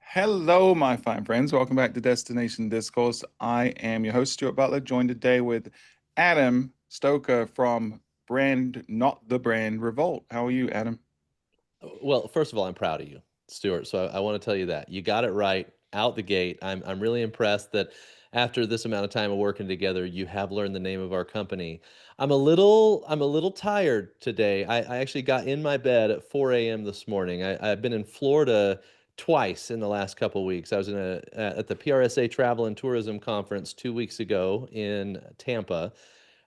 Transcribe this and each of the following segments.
Hello, my fine friends. Welcome back to Destination Discourse. I am your host, Stuart Butler, joined today with Adam Stoker from Brand, Not the Brand Revolt. How are you, Adam? Well, first of all, I'm proud of you, Stuart. So I want to tell you that you got it right out the gate. I'm really impressed that after this amount of time of working together, you have learned the name of our company. I'm a little tired today. I actually got in my bed at 4 a.m. this morning. I've been in Florida twice in the last couple of weeks. I was at the PRSA Travel and Tourism Conference 2 weeks ago in Tampa.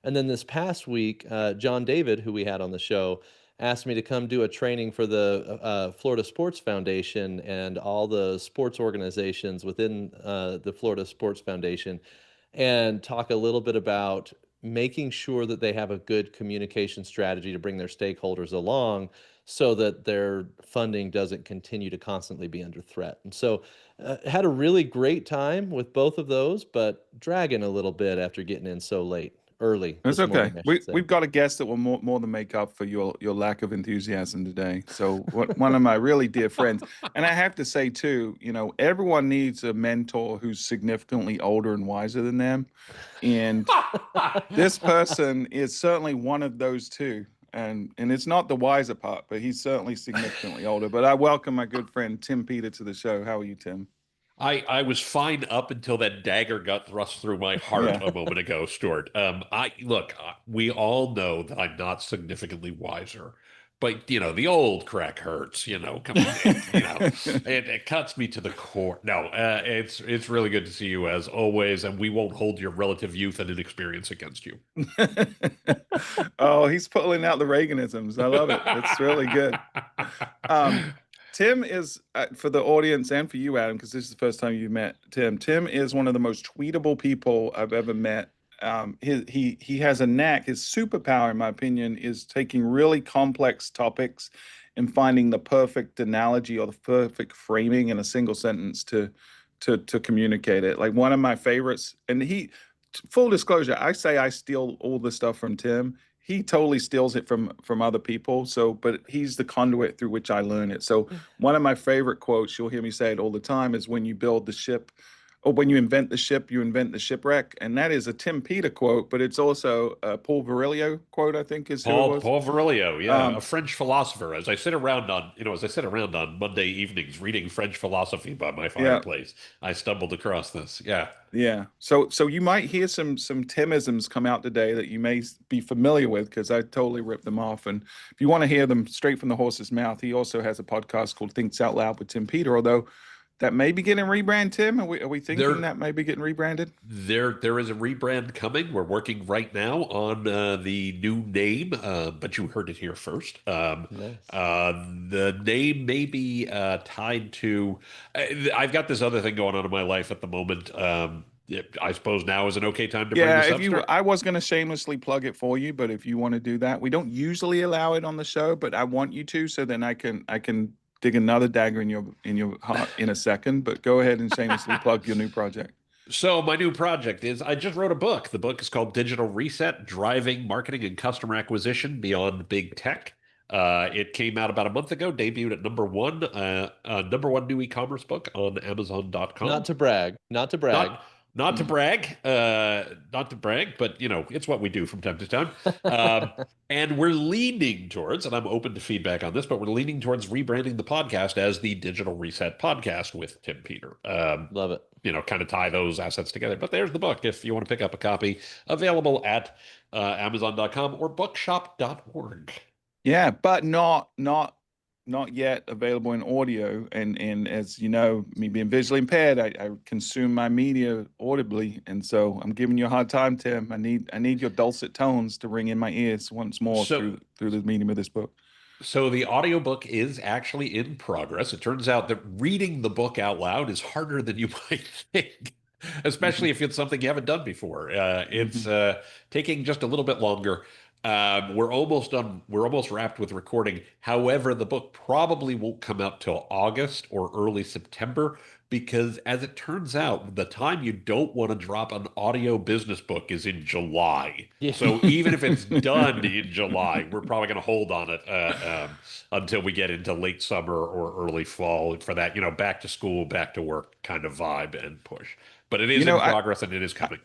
And then this past week, John David, who we had on the show, asked me to come do a training for the Florida Sports Foundation and all the sports organizations within the Florida Sports Foundation and talk a little bit about making sure that they have a good communication strategy to bring their stakeholders along so that their funding doesn't continue to constantly be under threat. And so had a really great time with both of those, but dragging a little bit after getting in so late, early It's this okay. morning, I We should say. we've got a guest that will more than make up for your lack of enthusiasm today. So one of my really dear friends, and I have to say too, everyone needs a mentor who's significantly older and wiser than them, and this person is certainly one of those two. And it's not the wiser part, but he's certainly significantly older. But I welcome my good friend Tim Peter to the show. How are you, Tim? I was fine up until that dagger got thrust through my heart Yeah. a moment ago, Stuart. We all know that I'm not significantly wiser, but the old crack hurts. Come on, it cuts me to the core. No, it's really good to see you as always, and we won't hold your relative youth and inexperience against you. Oh, he's pulling out the Reaganisms. I love it. It's really good. Um, Tim is for the audience and for you, Adam, because this is the first time you've met Tim. Tim is one of the most tweetable people I've ever met. He has a knack. His superpower, in my opinion, is taking really complex topics and finding the perfect analogy or the perfect framing in a single sentence to communicate it. Like one of my favorites, and full disclosure, I say I steal all the stuff from Tim. He totally steals it from other people. So, but he's the conduit through which I learn it. So, one of my favorite quotes, you'll hear me say it all the time, is when you build the ship, or when you invent the ship, you invent the shipwreck. And that is a Tim Peter quote, but it's also a Paul Virilio quote, I think is who it was. Paul Virilio, yeah, a Um, French philosopher. As I sit around on Monday evenings reading French philosophy by my yeah, fireplace, I stumbled across this. Yeah. yeah. So you might hear some Timisms come out today that you may be familiar with because I totally ripped them off. And if you want to hear them straight from the horse's mouth, he also has a podcast called Thinks Out Loud with Tim Peter. Although that may be getting rebranded. Tim, are we thinking There that may be getting rebranded? there is a rebrand coming. We're working right now on the new name, but you heard it here first. Nice. The name may be tied to. I've got this other thing going on in my life at the moment. I suppose now is an okay time to bring Yeah, this if up, you, Stuart. I was going to shamelessly plug it for you, but if you want to do that, we don't usually allow it on the show, but I want you to, so then I can dig another dagger in your heart in a second. But go ahead and shamelessly plug your new project. So my new project is I just wrote a book. The book is called Digital Reset: Driving Marketing and Customer Acquisition Beyond Big Tech. It came out about a month ago, debuted at number one new e-commerce book on Not Amazon.com. to brag, not to brag. Not not to Mm. brag, not to brag, but it's what we do from time to time. Um, and we're leaning towards, and I'm open to feedback on this, but we're leaning towards rebranding the podcast as the Digital Reset Podcast with Tim Peter. Love it. Kind of tie those assets together. But there's the book if you want to pick up a copy, available at Amazon.com or bookshop.org. Yeah, but not yet available in audio. And as you know, me being visually impaired, I consume my media audibly, and so I'm giving you a hard time, Tim. I need your dulcet tones to ring in my ears once more So through the medium of this book. So the audiobook is actually in progress. It turns out that reading the book out loud is harder than you might think, especially Hmm. if it's something you haven't done before. It's Hmm. taking just a little bit longer. We're almost done. We're almost wrapped with recording. However, the book probably won't come out till August or early September because, as it turns out, the time you don't want to drop an audio business book is in July. Yeah. So even if it's done in July, we're probably going to hold on it until we get into late summer or early fall for that, back to school, back to work kind of vibe and push. But it You is know, in I, progress and it is coming.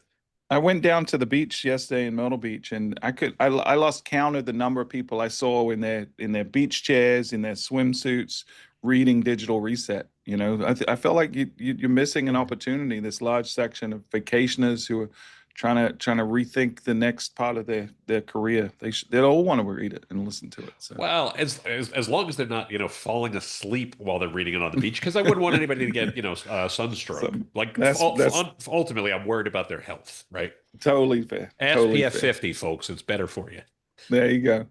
I went down to the beach yesterday in Myrtle Beach, and I lost count of the number of people I saw in their beach chairs, in their swimsuits, reading Digital Reset. I felt like you're missing an opportunity. This large section of vacationers who are trying to rethink the next part of their career. They all want to read it and listen to it. So Well, as long as they're not, falling asleep while they're reading it on the beach, because I wouldn't want anybody to get, so sunstroke. Like that's ultimately, I'm worried about their health, right? totally fair. Totally SPF fair. 50, folks. It's better for you. There you go.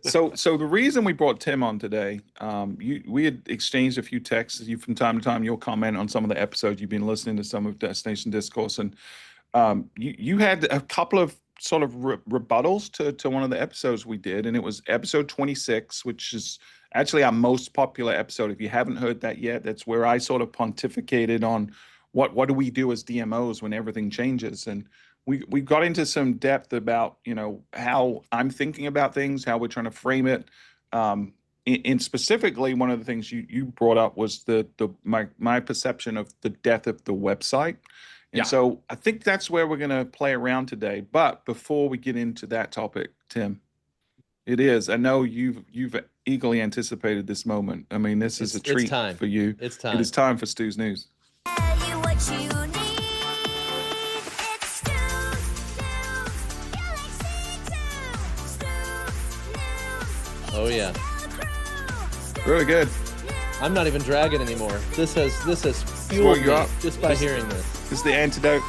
So the reason we brought Tim on today, we had exchanged a few texts. You from time to time, you'll comment on some of the episodes. You've been listening to some of Destination Discourse, and you had a couple of sort of rebuttals to one of the episodes we did, and it was episode 26, which is actually our most popular episode. If you haven't heard that yet, that's where I sort of pontificated on what do we do as DMOs when everything changes, and we got into some depth about how I'm thinking about things, how we're trying to frame it. And specifically, one of the things you brought up was my perception of the death of the website. And Yeah. so I think that's where we're going to play around today. But before we get into that topic, Tim, I know you've eagerly anticipated this moment. I mean, this is a It's treat time. for you. It's It is time. time for Stu's News. Tell you what you need. It's Stu's News. Galaxy 2. Stu's News. Oh, yeah. Really good. I'm not even dragging anymore. This has Swell fueled you me up. just by hearing this. This is the antidote.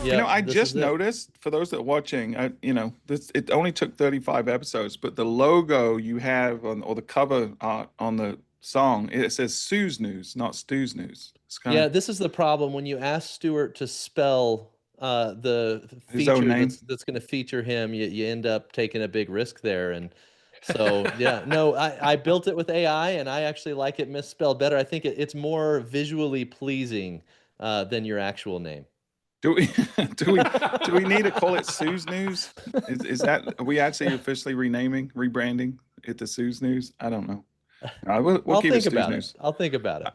Yeah, I this just is it. noticed, for those that are watching, it only took 35 episodes, but the logo you have or the cover art on the song, it says Sue's News, not Stu's News. It's kind Yeah, of this is the problem when you ask Stuart to spell the his own feature name. that's going to feature him. You end up taking a big risk there, and so yeah, no, I built it with AI, and I actually like it misspelled better. I think it's more visually pleasing than your actual name. Do we do we need to call it Sue's News? Are we actually officially rebranding it to Sue's News? I don't know. All right, we'll I'll keep it think Stu's about it. News. I'll think about it.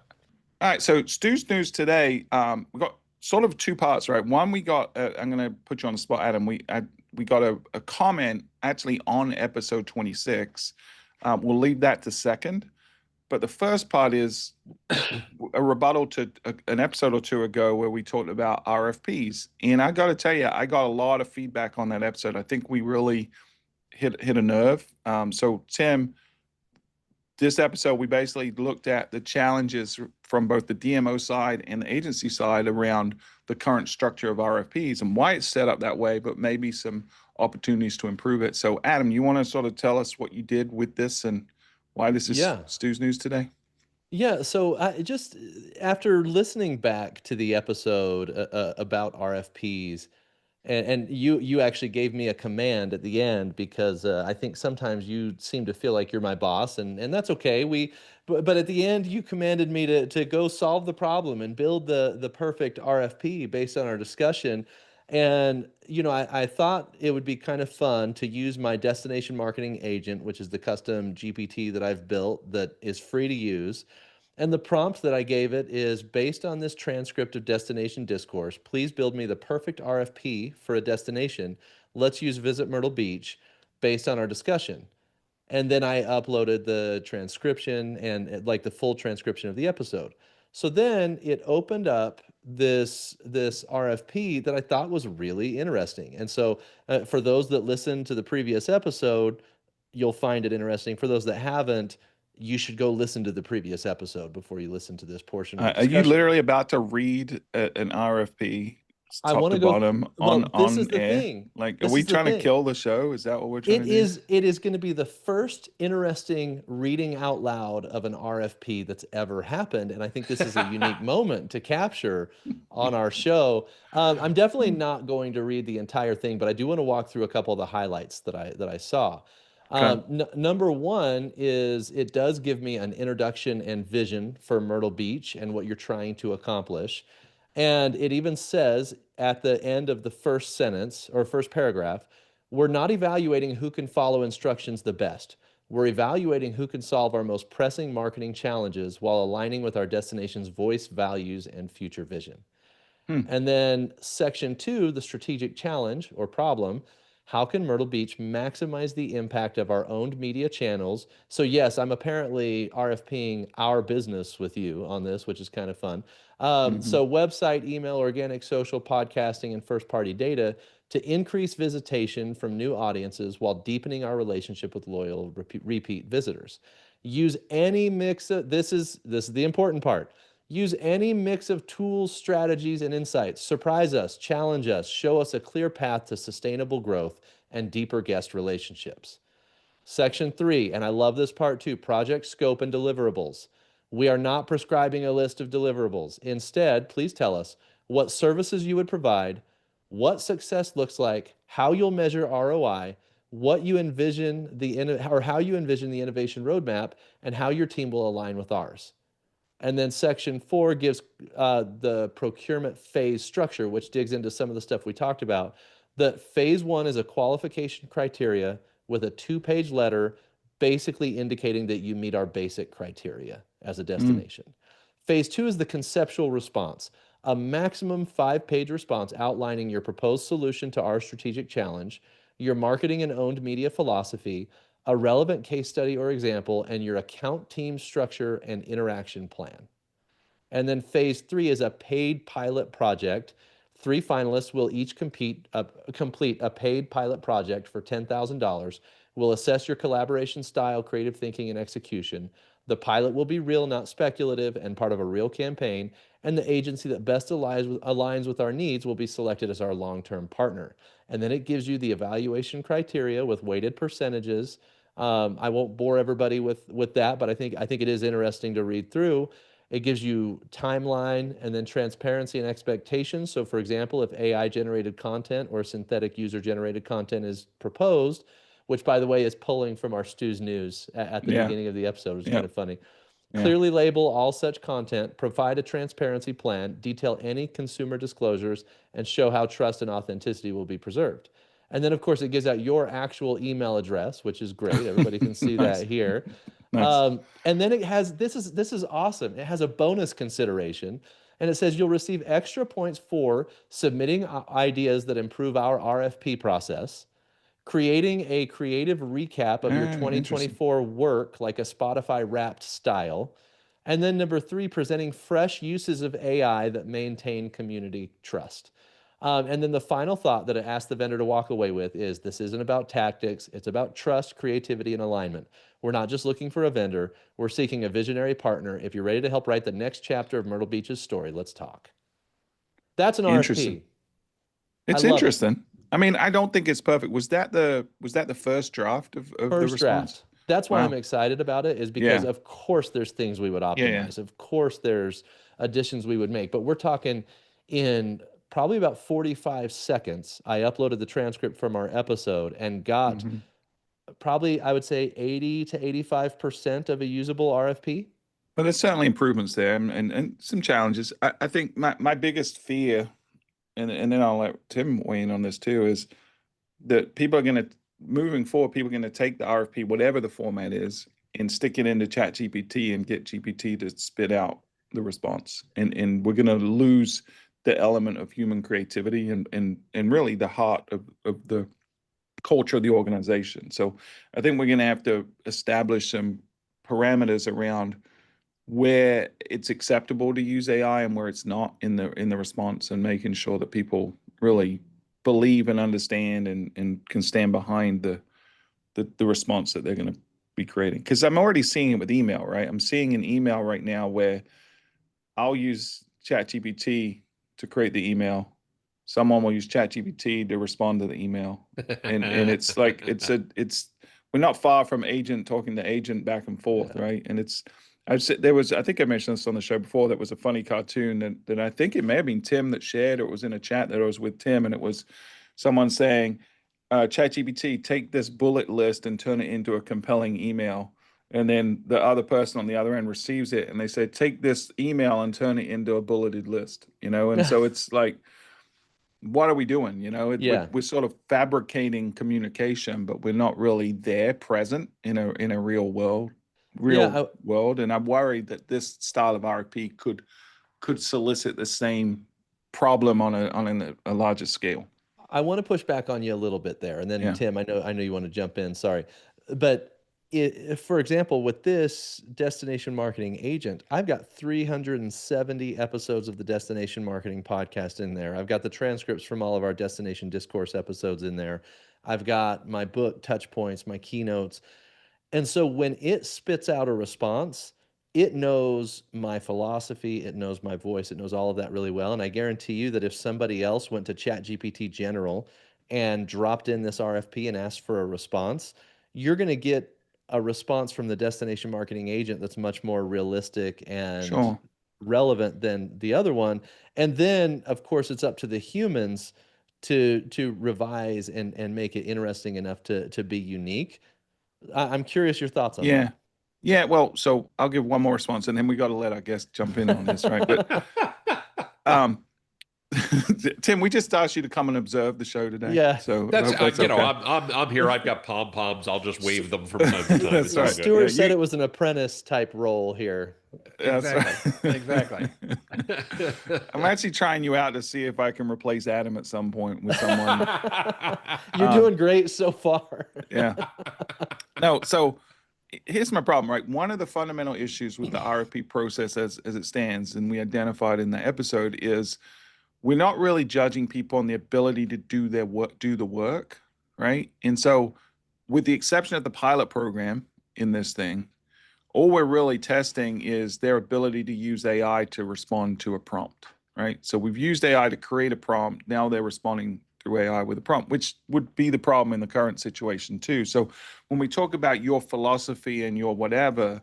All right, so Stu's News today, we got sort of two parts, right? One, we got, I'm going to put you on the spot, Adam. We got a comment actually on episode 26. We'll leave that to second. But the first part is a rebuttal to an episode or two ago where we talked about RFPs. And I got to tell you, I got a lot of feedback on that episode. I think we really hit a nerve. So, Tim, this episode, we basically looked at the challenges from both the DMO side and the agency side around the current structure of RFPs and why it's set up that way, but maybe some opportunities to improve it. So, Adam, you want to sort of tell us what you did with this and why this is Yeah. Stu's News today? Yeah, so I just after listening back to the episode about RFPs, and you actually gave me a command at the end because I think sometimes you seem to feel like you're my boss, and that's okay. But at the end you commanded me to go solve the problem and build the perfect RFP based on our discussion. And I thought it would be kind of fun to use my destination marketing agent, which is the custom GPT that I've built that is free to use. And the prompt that I gave it is based on this transcript of Destination Discourse. Please build me the perfect RFP for a destination. Let's use Visit Myrtle Beach based on our discussion. And then I uploaded the transcription and like the full transcription of the episode. So then it opened up this RFP that I thought was really interesting. And so for those that listened to the previous episode, you'll find it interesting. For those that haven't, you should go listen to the previous episode before you listen to this portion of the Are you discussion. literally about to read an RFP It's I top want to to go. bottom Well, this is on the air. thing. Like, are This we is the trying to thing. kill the show? Is that what we're trying to do? It is going to be the first interesting reading out loud of an RFP that's ever happened, and I think this is a unique moment to capture on our show. I'm definitely not going to read the entire thing, but I do want to walk through a couple of the highlights that I saw. Okay. Number one is it does give me an introduction and vision for Myrtle Beach and what you're trying to accomplish. And it even says at the end of the first sentence or first paragraph, we're not evaluating who can follow instructions the best. We're evaluating who can solve our most pressing marketing challenges while aligning with our destination's voice, values, and future vision. Hmm. And then section 2, the strategic challenge or problem, how can Myrtle Beach maximize the impact of our owned media channels? So yes, I'm apparently RFPing our business with you on this, which is kind of fun. So website, email, organic, social, podcasting, and first-party data to increase visitation from new audiences while deepening our relationship with loyal repeat visitors. Use any mix of, this is the important part. Use any mix of tools, strategies, and insights. Surprise us, challenge us, show us a clear path to sustainable growth and deeper guest relationships. Section 3, and I love this part too, project scope and deliverables. We are not prescribing a list of deliverables. Instead, please tell us what services you would provide, what success looks like, how you'll measure ROI, what you envision how you envision the innovation roadmap, and how your team will align with ours. And then section 4 gives the procurement phase structure, which digs into some of the stuff we talked about. The phase 1 is a qualification criteria with a 2-page letter basically indicating that you meet our basic criteria as a destination. Phase 2 is the conceptual response, a maximum 5-page response outlining your proposed solution to our strategic challenge, your marketing and owned media philosophy, a relevant case study or example, and your account team structure and interaction plan. And then phase 3 is a paid pilot project. 3 finalists will each complete a paid pilot project for $10,000. We'll assess your collaboration style, creative thinking, and execution. The pilot will be real, not speculative, and part of a real campaign. And the agency that best aligns with our needs will be selected as our long-term partner. And then it gives you the evaluation criteria with weighted percentages. I won't bore everybody with that, but I think it is interesting to read through. It gives you timeline and then transparency and expectations. So for example, if AI-generated content or synthetic user-generated content is proposed, which by the way is pulling from our Stu's News at the beginning of the episode, which is kind of funny. Clearly label all such content, provide a transparency plan, detail any consumer disclosures, and show how trust and authenticity will be preserved. And then, of course, it gives out your actual email address, which is great. Everybody can see Nice. that here. Nice. And then it has, this is awesome. It has a bonus consideration. And it says you'll receive extra points for submitting ideas that improve our RFP process, creating a creative recap of your Interesting. 2024 work like a Spotify Wrapped style. And then number 3, presenting fresh uses of AI that maintain community trust. And then the final thought that I asked the vendor to walk away with is this isn't about tactics, it's about trust, creativity, and alignment. We're not just looking for a vendor, we're seeking a visionary partner. If you're ready to help write the next chapter of Myrtle Beach's story, let's talk. That's an Interesting. RFP. It's I love it. interesting. I mean, I don't think it's perfect. Was that the first draft of the First response? draft. That's why Wow. I'm excited about it, is because Yeah. of course there's things we would optimize. Of course there's additions we would make, but we're talking in probably about 45 seconds. I uploaded the transcript from our episode and got probably, I would say 80 to 85% of a usable RFP. But there's certainly improvements there and some challenges. I think my biggest fear, and then I'll let Tim weigh in on this too, is that people are going to, moving forward, people are going to take the RFP, whatever the format is, and stick it into ChatGPT and get GPT to spit out the response. And we're going to lose the element of human creativity and really the heart of the culture of the organization. So I think we're going to have to establish some parameters around where it's acceptable to use AI and where it's not in the response, and making sure that people really believe and understand and can stand behind the response that they're going to be creating. Because I'm already seeing it with email, right? I'm seeing an email right now where I'll use ChatGPT to create the email, someone will use ChatGPT to respond to the email, and it's like we're not far from agent talking to agent back and forth, right? And I think I mentioned this on the show before. That was a funny cartoon that I think it may have been Tim that shared, or it was in a chat that I was with Tim, and it was someone saying, ChatGPT, take this bullet list and turn it into a compelling email. And then the other person on the other end receives it, and they say, take this email and turn it into a bulleted list, And so it's like, what are we doing? Yeah. We're sort of fabricating communication, but we're not really there present in a real world. And I'm worried that this style of RFP could solicit the same problem on a larger scale. I want to push back on you a little bit there, and then Yeah. Tim, I know you want to jump in. Sorry, but for example, with this destination marketing agent, I've got 370 episodes of the Destination Marketing Podcast in there. I've got the transcripts from all of our Destination Discourse episodes in there. I've got my book, Touch Points, my keynotes. And so when it spits out a response, it knows my philosophy, it knows my voice, it knows all of that really well. And I guarantee you that if somebody else went to ChatGPT General and dropped in this RFP and asked for a response, you're going to get a response from the destination marketing agent that's much more realistic and Sure. relevant than the other one. And then, of course, it's up to the humans to revise and make it interesting enough to be unique. I'm curious your thoughts on Yeah. that. Yeah. Well, so I'll give one more response, and then we got to let our guest jump in on this, right? But Tim, we just asked you to come and observe the show today. Yeah. So That's okay. I'm here. I've got pom poms. I'll just wave them from time to time. That's It's all right. good. Stuart Yeah, said it was an apprentice type role here. That's Exactly. right. Exactly. I'm actually trying you out to see if I can replace Adam at some point with someone. You're doing great so far. Yeah. No, so here's my problem, right? One of the fundamental issues with the RFP process as it stands, and we identified in the episode, is we're not really judging people on the ability to do their work, do the work, right? And so, with the exception of the pilot program in this thing, all we're really testing is their ability to use AI to respond to a prompt, right? So we've used AI to create a prompt. Now they're responding through AI with a prompt, which would be the problem in the current situation too. So when we talk about your philosophy and your whatever,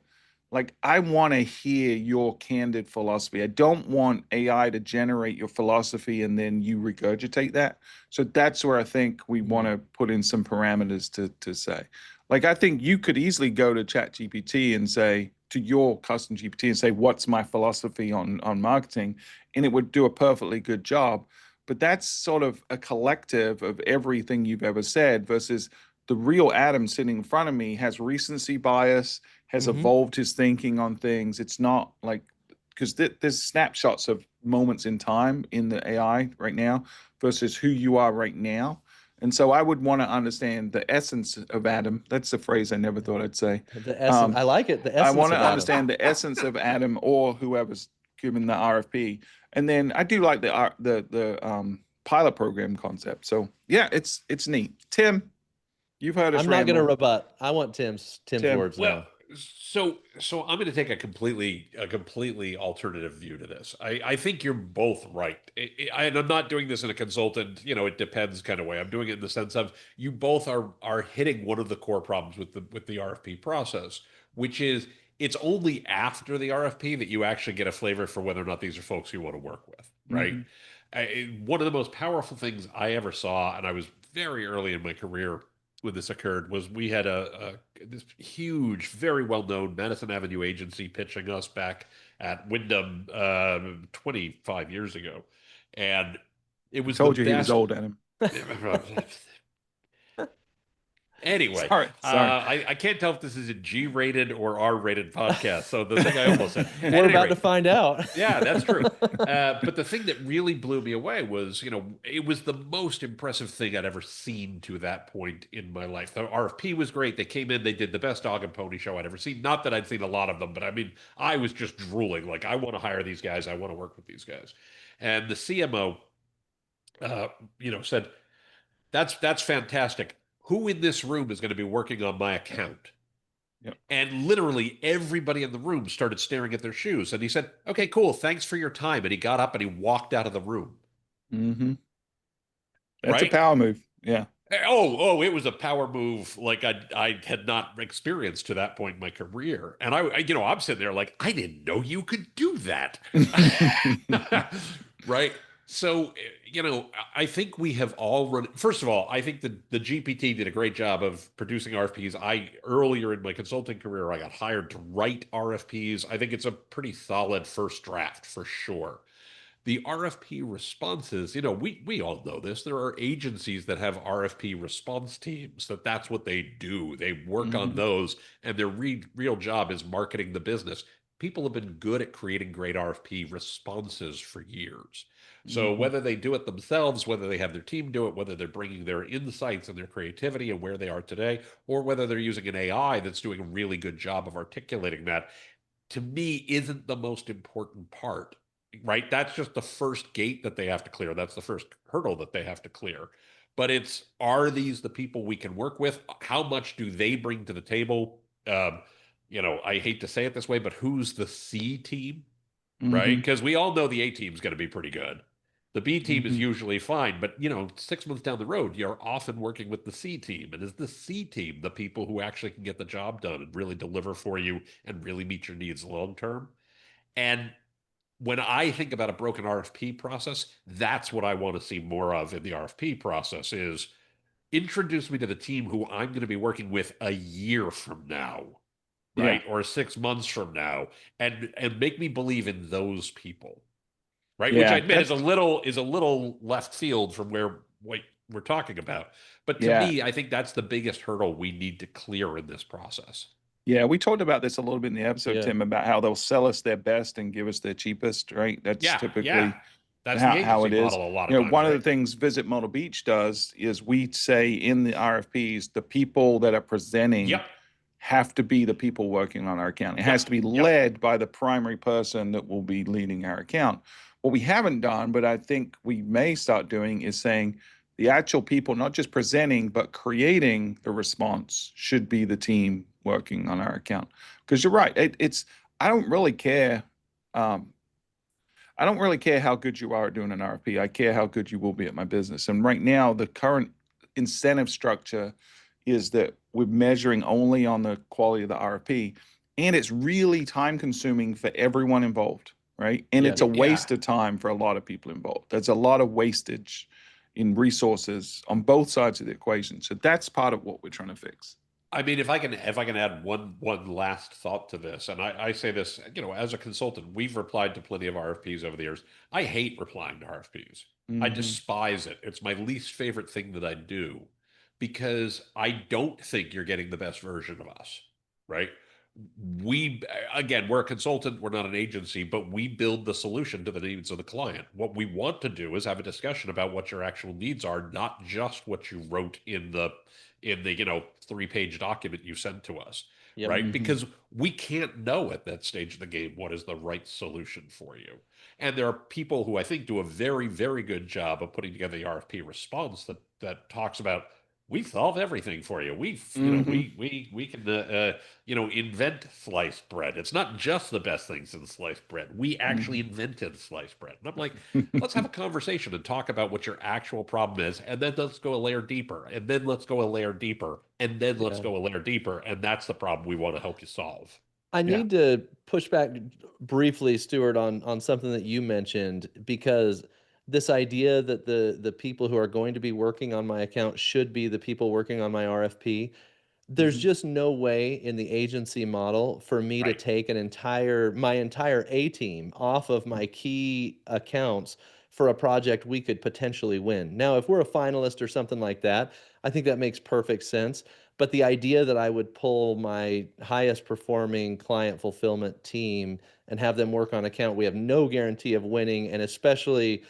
like I want to hear your candid philosophy. I don't want AI to generate your philosophy and then you regurgitate that. So that's where I think we want to put in some parameters to say. Like I think you could easily go to ChatGPT and say to your custom GPT and say, "What's my philosophy on marketing?" And it would do a perfectly good job. But that's sort of a collective of everything you've ever said versus the real Adam sitting in front of me has recency bias, has evolved his thinking on things. It's not like, because there's snapshots of moments in time in the AI right now versus who you are right now. And so I would want to understand the essence of Adam. That's a phrase I never thought I'd say. The essence, I like it. The essence I want to of Adam. understand the essence of Adam or whoever's given the RFP. And then I do like the pilot program concept. So yeah, it's neat. Tim, you've heard us I'm not going to ramble. rebut. I want Tim's Tim. words now. Well, so I'm going to take a completely alternative view to this. I think you're both right. And I'm not doing this in a consultant, it depends kind of way. I'm doing it in the sense of you both are hitting one of the core problems with the RFP process, which is it's only after the RFP that you actually get a flavor for whether or not these are folks you want to work with, right? One of the most powerful things I ever saw, and I was very early in my career when this occurred, was we had this huge, very well-known Madison Avenue agency pitching us back at Wyndham 25 years ago, and it was Told the you he was best. old, Adam. Anyway, Sorry. I can't tell if this is a G-rated or R-rated podcast. So the thing I almost said. At We're any about rate, to find out. yeah, that's true. But the thing that really blew me away was, it was the most impressive thing I'd ever seen to that point in my life. The RFP was great. They came in, they did the best dog and pony show I'd ever seen. Not that I'd seen a lot of them, but I mean, I was just drooling. Like, I want to hire these guys. I want to work with these guys. And the CMO, said, that's fantastic. Who in this room is going to be working on my account? Yep. And literally everybody in the room started staring at their shoes. And he said, "Okay, cool. Thanks for your time." And he got up and he walked out of the room. Mm-hmm. That's a right? power move. Yeah. Oh, it was a power move like I had not experienced to that point in my career. And I'm sitting there like, I didn't know you could do that. Right? So, I think we have all run. First of all, I think the GPT did a great job of producing RFPs. Earlier in my consulting career, I got hired to write RFPs. I think it's a pretty solid first draft for sure. The RFP responses, we all know this. There are agencies that have RFP response teams, that's what they do. They work on Mhm. those, and their real job is marketing the business. People have been good at creating great RFP responses for years. So Mhm. whether they do it themselves, whether they have their team do it, whether they're bringing their insights and their creativity and where they are today, or whether they're using an AI that's doing a really good job of articulating that, to me isn't the most important part, right? That's just the first gate that they have to clear. That's the first hurdle that they have to clear. But are these the people we can work with? How much do they bring to the table? I hate to say it this way, but who's the C team, right? Mhm. Because we all know the A team is going to be pretty good. The B team is Mhm. usually fine, but 6 months down the road, you're often working with the C team. And is the C team the people who actually can get the job done and really deliver for you and really meet your needs long term? And when I think about a broken RFP process, that's what I want to see more of in the RFP process is introduce me to the team who I'm going to be working with a year from now, Yeah. right? Or 6 months from now, and make me believe in those people, right? Which I Yeah. admit is a little left field from what we're talking about. But to Yeah. me, I think that's the biggest hurdle we need to clear in this process. Yeah. We talked about this a little bit in the episode, Yeah. Tim, about how they'll sell us their best and give us their cheapest, right? That's Yeah, yeah. typically That's the how agency it is. model a lot of times, One of the right? things Visit Myrtle Beach does is we say in the RFPs, the people that are presenting Yep. have to be the people working on our account. It has Yep. to be Yep. led by the primary person that will be leading our account. What we haven't done, but I think we may start doing, is saying the actual people, not just presenting, but creating the response, should be the team working on our account. Because you're right, I don't really care. Um, I don't really care how good you are at doing an RFP. I care how good you will be at my business. And right now, the current incentive structure is that we're measuring only on the quality of the RFP, and it's really time consuming for everyone involved, right? And Yeah. it's a Yeah. waste of time for a lot of people involved. There's a lot of wastage in resources on both sides of the equation. So that's part of what we're trying to fix. I mean, if I can add one last thought to this, and I say this, as a consultant, we've replied to plenty of RFPs over the years. I hate replying to RFPs. I Hmm. despise it. It's my least favorite thing that I do because I don't think you're getting the best version of us, right? We Again, we're a consultant, we're not an agency, but we build the solution to the needs of the client. What we want to do is have a discussion about what your actual needs are, not just what you wrote in the 3-page document you sent to us, Yep. right? Hmm. Because we can't know at that stage of the game what is the right solution for you. And there are people who I think do a very, very good job of putting together the RFP response that talks about, we've solved everything for you. Hmm. We can invent sliced bread. It's not just the best things in sliced bread. We actually Hmm. invented sliced bread. And I'm like, let's have a conversation and talk about what your actual problem is, and then let's go a layer deeper, and then let's go a layer deeper, and then let's Yeah. go a layer deeper, and that's the problem we want to help you solve. I Yeah. need to push back briefly, Stuart, on something that you mentioned, because this idea that the people who are going to be working on my account should be the people working on my RFP, there's Hmm. just no way in the agency model for me to Right. take my entire A team off of my key accounts for a project we could potentially win. Now, if we're a finalist or something like that, I think that makes perfect sense. But the idea that I would pull my highest performing client fulfillment team and have them work on account we have no guarantee of winning, and especially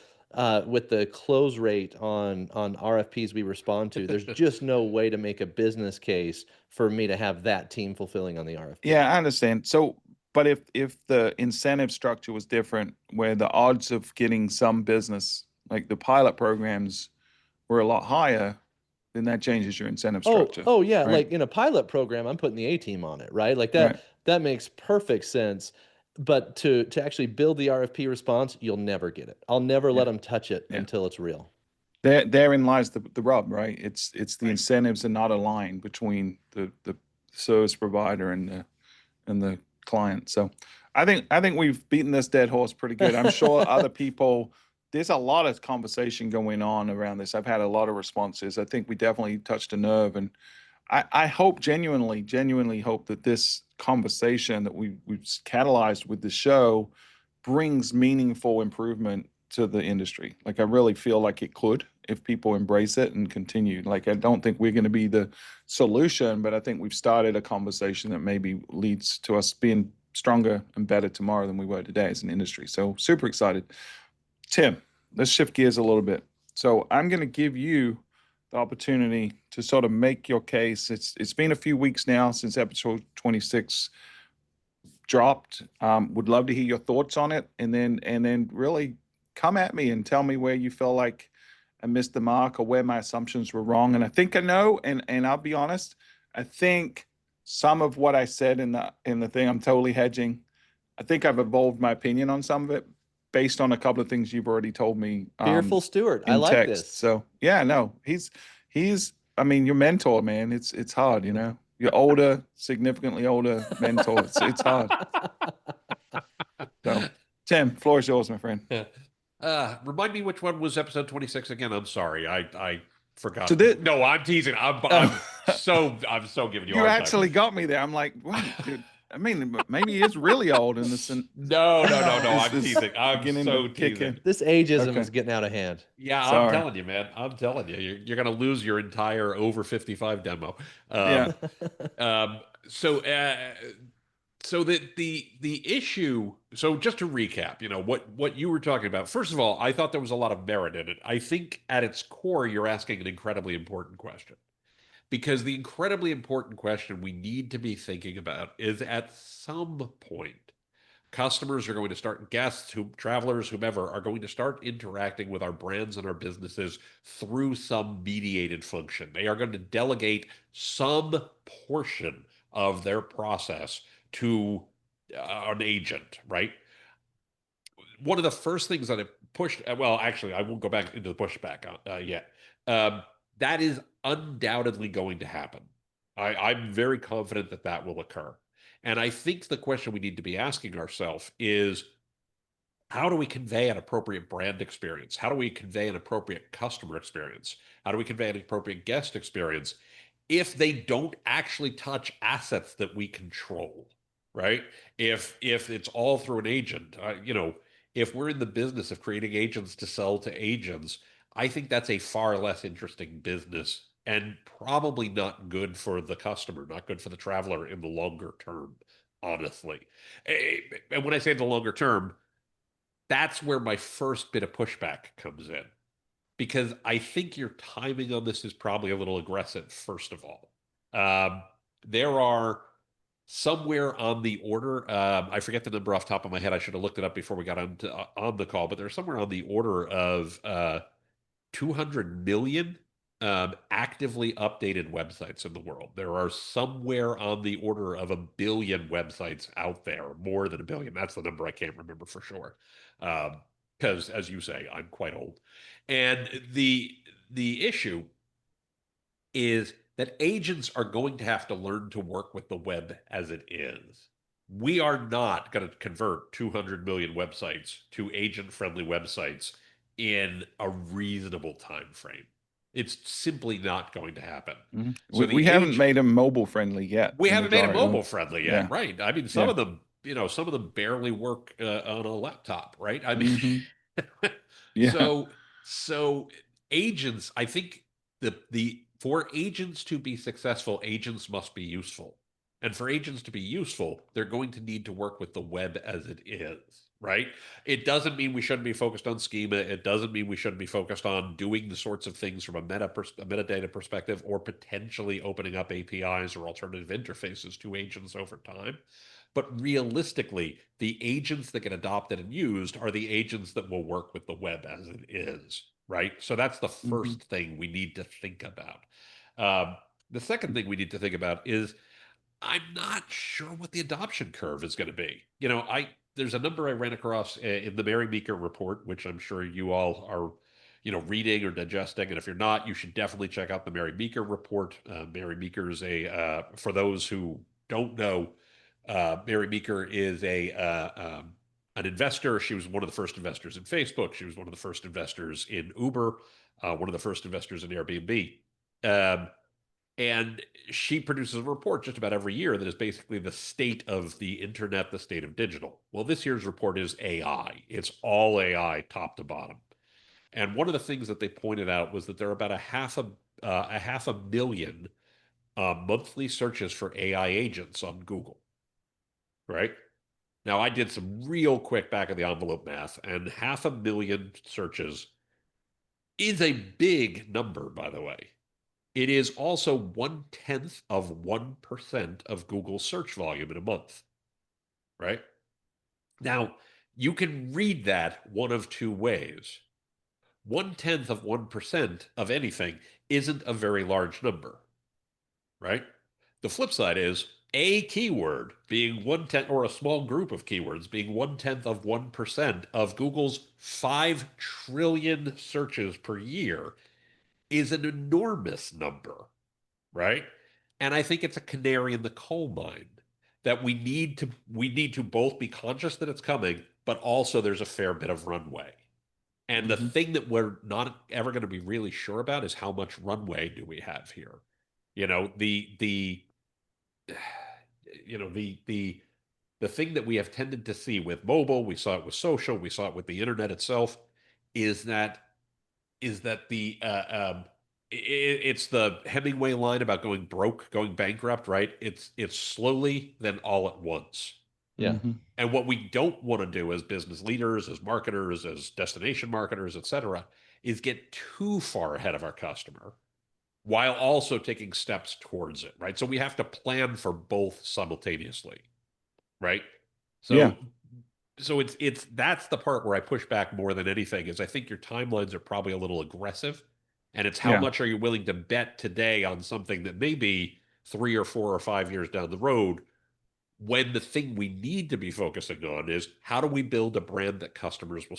with the close rate on RFPs we respond to, there's just no way to make a business case for me to have that team fulfilling on the RFP. Yeah, I understand. So, but if the incentive structure was different, where the odds of getting some business, like the pilot programs, were a lot higher, then that changes your incentive structure, Oh yeah, right? like in a pilot program, I'm putting the A team on it, right? Like that Right. that makes perfect sense. But to actually build the RFP response, you'll never get it. I'll never let Yeah. them touch it Yeah. until it's real. Therein lies the rub, right? It's the incentives are not aligned between the service provider and the client. So I think we've beaten this dead horse pretty good. I'm sure other people, there's a lot of conversation going on around this. I've had a lot of responses. I think we definitely touched a nerve, and I hope genuinely hope that this conversation that we've catalyzed with the show brings meaningful improvement to the industry. Like I really feel like it could if people embrace it and continue. Like I don't think we're going to be the solution, but I think we've started a conversation that maybe leads to us being stronger and better tomorrow than we were today as an industry. So super excited. Tim, let's shift gears a little bit. So I'm going to give you the opportunity to sort of make your case. It's been a few weeks now since episode 26 dropped. Would love to hear your thoughts on it, and then really come at me and tell me where you feel like I missed the mark or where my assumptions were wrong. And I think I know, and I'll be honest, I think some of what I said in the thing, I'm totally hedging. I think I've evolved my opinion on some of it based on a couple of things you've already told me Fearful Stuart. I in like text. this. So yeah, no, he's I mean, your mentor, man. It's hard, you know. Your older, significantly older mentor. It's hard. So Tim, floor is yours, my friend. Remind me which one was episode 26 again. I'm sorry, I forgot. So this, No, I'm teasing. I'm so giving you a you hard actually time. got me there. I'm like, wait, dude. I mean, maybe he is really old in this. No. I'm Is teasing. I'm beginning so to kick teasing. in. This ageism Okay. is getting out of hand. Yeah, I'm Sorry. telling you, man. I'm telling you, you're going to lose your entire over 55 demo. Yeah. Um, so, so the issue. So just to recap, what you were talking about. First of all, I thought there was a lot of merit in it. I think at its core, you're asking an incredibly important question, because the incredibly important question we need to be thinking about is at some point customers are going to start, guests, travelers, whomever, are going to start interacting with our brands and our businesses through some mediated function. They are going to delegate some portion of their process to an agent, right? One of the first things that I pushed, well, actually, I won't go back into the pushback yet. That is undoubtedly going to happen. I'm very confident that that will occur. And I think the question we need to be asking ourselves is, how do we convey an appropriate brand experience? How do we convey an appropriate customer experience? How do we convey an appropriate guest experience if they don't actually touch assets that we control, right? If it's all through an agent, if we're in the business of creating agents to sell to agents, I think that's a far less interesting business and probably not good for the customer, not good for the traveler in the longer term, honestly. And when I say the longer term, that's where my first bit of pushback comes in, because I think your timing on this is probably a little aggressive, first of all. There are somewhere on the order, I forget the number off the top of my head. I should have looked it up before we got on the call, but there's somewhere on the order of 200 million actively updated websites in the world. There are somewhere on the order of 1 billion websites out there, more than 1 billion. That's the number I can't remember for sure. Because, as you say, I'm quite old. And the issue is that agents are going to have to learn to work with the web as it is. We are not going to convert 200 million websites to agent-friendly websites in a reasonable time frame. It's simply not going to happen. Mm-hmm. So we haven't made them mobile friendly yet. We haven't made it mobile friendly yet, Yeah. right? I mean, some of them, some of them barely work on a laptop, right? I mean, Yeah. so agents, I think for agents to be successful, agents must be useful. And for agents to be useful, they're going to need to work with the web as it is, right? It doesn't mean we shouldn't be focused on schema. It doesn't mean we shouldn't be focused on doing the sorts of things from a metadata perspective, or potentially opening up APIs or alternative interfaces to agents over time. But realistically, the agents that get adopted and used are the agents that will work with the web as it is, right? So that's the first thing we need to think about. The second thing we need to think about is, I'm not sure what the adoption curve is going to be. There's a number I ran across in the Mary Meeker report, which I'm sure you all are reading or digesting. And if you're not, you should definitely check out the Mary Meeker report. Mary Meeker is for those who don't know, Mary Meeker is an investor. She was one of the first investors in Facebook. She was one of the first investors in Uber, one of the first investors in Airbnb. And she produces a report just about every year that is basically the state of the internet, the state of digital. Well, this year's report is AI. It's all AI, top to bottom. And one of the things that they pointed out was that there are about a half a million monthly searches for AI agents on Google. Right now, I did some real quick back of the envelope math, and 500,000 searches is a big number, by the way. It is also 1/10 of 1% of Google's search volume in a month, right? Now, you can read that one of two ways. 1/10 of 1% of anything isn't a very large number, right? The flip side is a keyword being 1/10, or a small group of keywords being 1/10 of 1% of Google's 5 trillion searches per year is an enormous number, right? And I think it's a canary in the coal mine that we need to both be conscious that it's coming, but also there's a fair bit of runway. And the thing that we're not ever going to be really sure about is how much runway do we have here. The thing that we have tended to see with mobile, we saw it with social, we saw it with the internet itself, is that it's the Hemingway line about going broke, going bankrupt, right? It's slowly, then all at once. Yeah. And what we don't want to do as business leaders, as marketers, as destination marketers, et cetera, is get too far ahead of our customer while also taking steps towards it, right? So we have to plan for both simultaneously, right? So Yeah. so it's that's the part where I push back more than anything, is I think your timelines are probably a little aggressive, and it's how Yeah. much are you willing to bet today on something that may be 3 or 4 or 5 years down the road, when the thing we need to be focusing on is how do we build a brand that customers will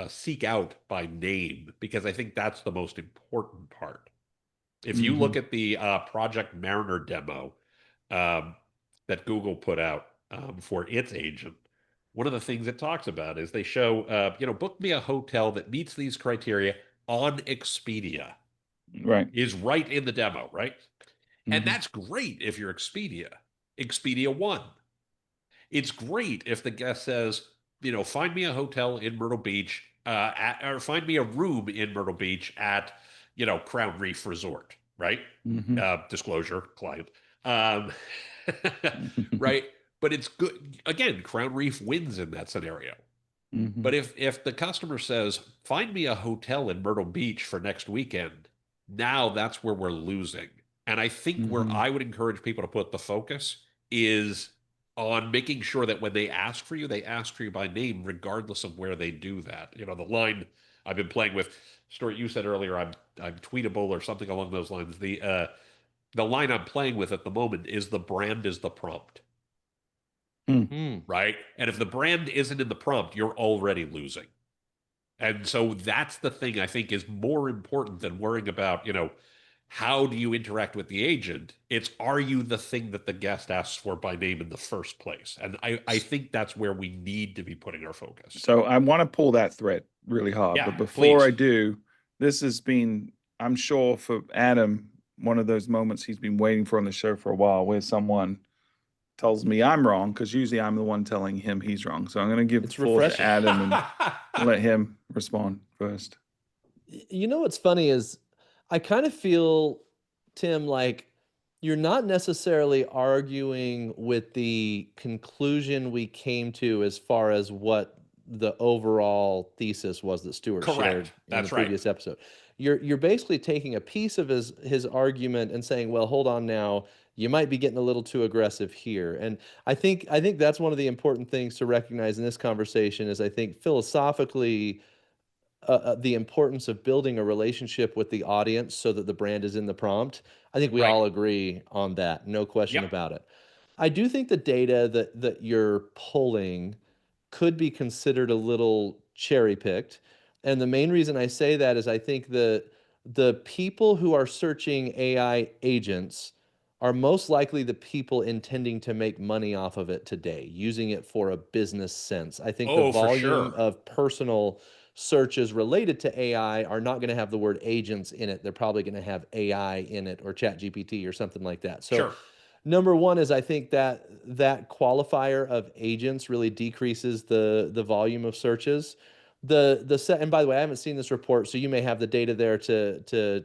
seek out by name, because I think that's the most important part. If you look at the Project Mariner demo that Google put out for its agent, one of the things it talks about is they show, book me a hotel that meets these criteria on Expedia, Right. is right in the demo, right? And that's great if you're Expedia. Expedia One. It's great if the guest says, find me a hotel in Myrtle Beach, or find me a room in Myrtle Beach at, Crown Reef Resort, right? Disclosure, client. Right? But it's good. Again, Crown Reef wins in that scenario. But if the customer says, find me a hotel in Myrtle Beach for next weekend, now that's where we're losing. And I think where I would encourage people to put the focus is on making sure that when they ask for you, they ask for you by name, regardless of where they do that. The line I've been playing with, Stuart, you said earlier, I'm tweetable or something along those lines. The line I'm playing with at the moment is the brand is the prompt. Right? And if the brand isn't in the prompt, you're already losing. And so that's the thing I think is more important than worrying about, how do you interact with the agent? It's, are you the thing that the guest asks for by name in the first place? And I think that's where we need to be putting our focus. So I want to pull that thread really hard. Yeah, But before please. I do, this has been, I'm sure for Adam, one of those moments he's been waiting for on the show for a while, where someone tells me I'm wrong, because usually I'm the one telling him he's wrong. So I'm going to give the It's floor to refreshing. Adam and let him respond first. What's funny is I kind of feel, Tim, like you're not necessarily arguing with the conclusion we came to as far as what the overall thesis was that Stuart Correct. shared in That's the right. previous episode. You're basically taking a piece of his argument and saying, well, hold on now, you might be getting a little too aggressive here. And I think that's one of the important things to recognize in this conversation is I think philosophically the importance of building a relationship with the audience so that the brand is in the prompt. I think we Right. all agree on that, no question Yep. about it. I do think the data that you're pulling could be considered a little cherry picked. And the main reason I say that is I think the people who are searching AI agents are most likely the people intending to make money off of it today, using it for a business sense. I think the Oh, for volume sure. of personal searches related to AI are not going to have the word agents in it. They're probably going to have AI in it or ChatGPT or something like that. So Sure. number one is I think that that qualifier of agents really decreases the volume of searches. The set, and by the way, I haven't seen this report, so you may have the data there to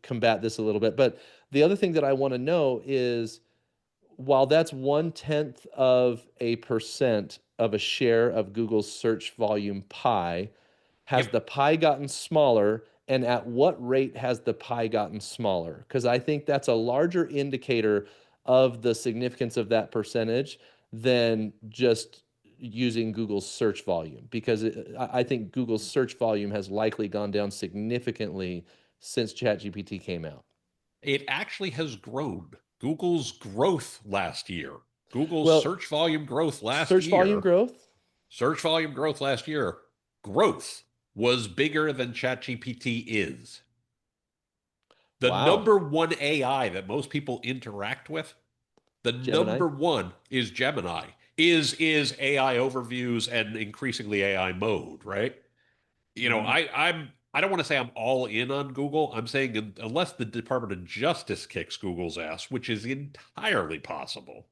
combat this a little bit. But the other thing that I want to know is, while that's 0.1% of a share of Google's search volume pie, has Yep. the pie gotten smaller, and at what rate has the pie gotten smaller? Because I think that's a larger indicator of the significance of that percentage than just using Google's search volume. Because I think Google's search volume has likely gone down significantly since ChatGPT came out. It actually has grown. Google's growth last year, Google's Well, search volume growth last search volume year, growth? search volume growth last year, growth was bigger than ChatGPT is. The Wow. number one AI that most people interact with, the Gemini? number one is Gemini, is AI overviews and increasingly AI mode, right? You know, Mhm. I don't want to say I'm all in on Google. I'm saying unless the Department of Justice kicks Google's ass, which is entirely possible,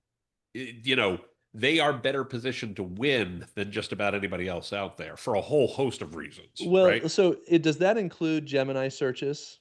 you know, they are better positioned to win than just about anybody else out there for a whole host of reasons, right? Well, so does that include Gemini searches?